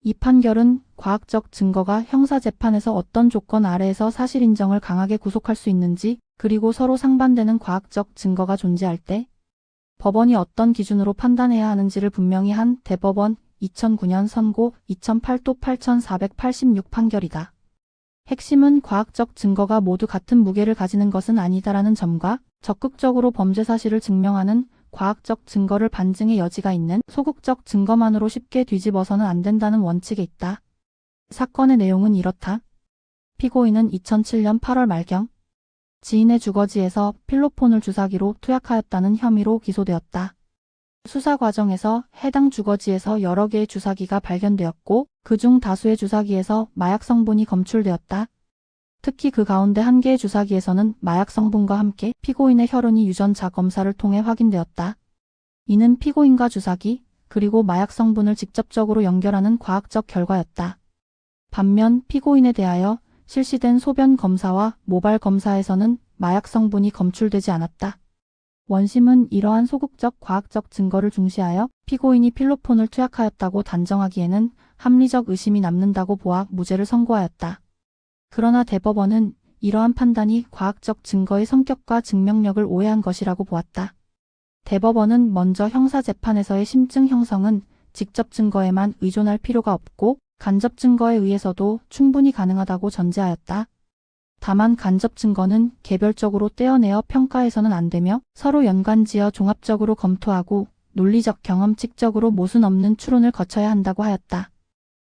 이 판결은 과학적 증거가 형사재판에서 어떤 조건 아래에서 사실 인정을 강하게 구속할 수 있는지, 그리고 서로 상반되는 과학적 증거가 존재할 때 법원이 어떤 기준으로 판단해야 하는지를 분명히 한 대법원 2009년 선고 2008도 8486 판결이다. 핵심은 과학적 증거가 모두 같은 무게를 가지는 것은 아니다라는 점과 적극적으로 범죄 사실을 증명하는 과학적 증거를 반증의 여지가 있는 소극적 증거만으로 쉽게 뒤집어서는 안 된다는 원칙에 있다. 사건의 내용은 이렇다. 피고인은 2007년 8월 말경 지인의 주거지에서 필로폰을 주사기로 투약하였다는 혐의로 기소되었다. 수사 과정에서 해당 주거지에서 여러 개의 주사기가 발견되었고 그중 다수의 주사기에서 마약 성분이 검출되었다. 특히 그 가운데 한 개의 주사기에서는 마약 성분과 함께 피고인의 혈흔이 유전자 검사를 통해 확인되었다. 이는 피고인과 주사기, 그리고 마약 성분을 직접적으로 연결하는 과학적 결과였다. 반면 피고인에 대하여 실시된 소변 검사와 모발 검사에서는 마약 성분이 검출되지 않았다. 원심은 이러한 소극적 과학적 증거를 중시하여 피고인이 필로폰을 투약하였다고 단정하기에는 합리적 의심이 남는다고 보아 무죄를 선고하였다. 그러나 대법원은 이러한 판단이 과학적 증거의 성격과 증명력을 오해한 것이라고 보았다. 대법원은 먼저 형사재판에서의 심증 형성은 직접 증거에만 의존할 필요가 없고 간접 증거에 의해서도 충분히 가능하다고 전제하였다. 다만 간접 증거는 개별적으로 떼어내어 평가해서는 안 되며 서로 연관지어 종합적으로 검토하고 논리적 경험칙적으로 모순 없는 추론을 거쳐야 한다고 하였다.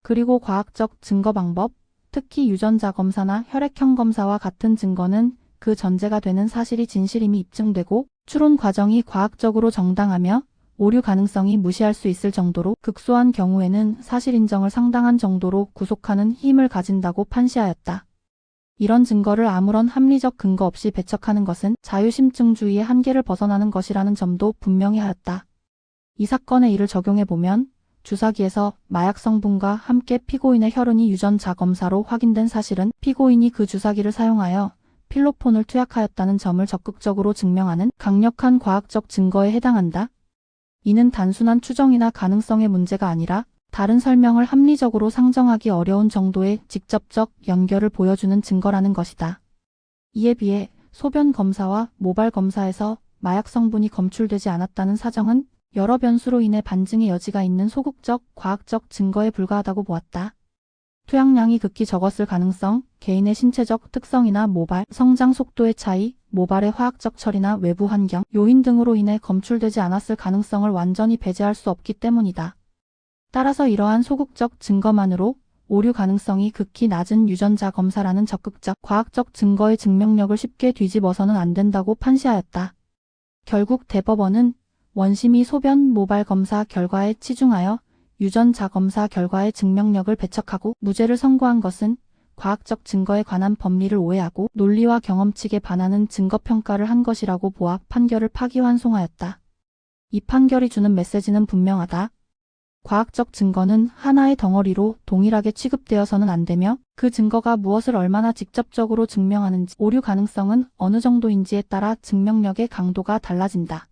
그리고 과학적 증거 방법, 특히 유전자 검사나 혈액형 검사와 같은 증거는 그 전제가 되는 사실이 진실임이 입증되고 추론 과정이 과학적으로 정당하며 오류 가능성이 무시할 수 있을 정도로 극소한 경우에는 사실 인정을 상당한 정도로 구속하는 힘을 가진다고 판시하였다. 이런 증거를 아무런 합리적 근거 없이 배척하는 것은 자유심증주의의 한계를 벗어나는 것이라는 점도 분명히 하였다. 이 사건에 이를 적용해보면 주사기에서 마약 성분과 함께 피고인의 혈흔이 유전자 검사로 확인된 사실은 피고인이 그 주사기를 사용하여 필로폰을 투약하였다는 점을 적극적으로 증명하는 강력한 과학적 증거에 해당한다. 이는 단순한 추정이나 가능성의 문제가 아니라 다른 설명을 합리적으로 상정하기 어려운 정도의 직접적 연결을 보여주는 증거라는 것이다. 이에 비해 소변 검사와 모발 검사에서 마약 성분이 검출되지 않았다는 사정은 여러 변수로 인해 반증의 여지가 있는 소극적, 과학적 증거에 불과하다고 보았다. 투약량이 극히 적었을 가능성, 개인의 신체적 특성이나 모발, 성장 속도의 차이, 모발의 화학적 처리나 외부 환경, 요인 등으로 인해 검출되지 않았을 가능성을 완전히 배제할 수 없기 때문이다. 따라서 이러한 소극적 증거만으로 오류 가능성이 극히 낮은 유전자 검사라는 적극적, 과학적 증거의 증명력을 쉽게 뒤집어서는 안 된다고 판시하였다. 결국 대법원은 원심이 소변, 모발 검사 결과에 치중하여 유전자 검사 결과의 증명력을 배척하고 무죄를 선고한 것은 과학적 증거에 관한 법리를 오해하고 논리와 경험칙에 반하는 증거평가를 한 것이라고 보아 판결을 파기환송하였다. 이 판결이 주는 메시지는 분명하다. 과학적 증거는 하나의 덩어리로 동일하게 취급되어서는 안 되며 그 증거가 무엇을 얼마나 직접적으로 증명하는지, 오류 가능성은 어느 정도인지에 따라 증명력의 강도가 달라진다.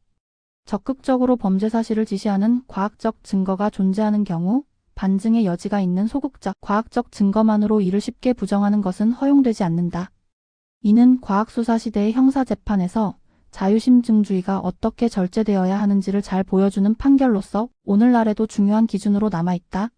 적극적으로 범죄 사실을 지시하는 과학적 증거가 존재하는 경우 반증의 여지가 있는 소극적, 과학적 증거만으로 이를 쉽게 부정하는 것은 허용되지 않는다. 이는 과학수사 시대의 형사재판에서 자유심증주의가 어떻게 절제되어야 하는지를 잘 보여주는 판결로서 오늘날에도 중요한 기준으로 남아있다.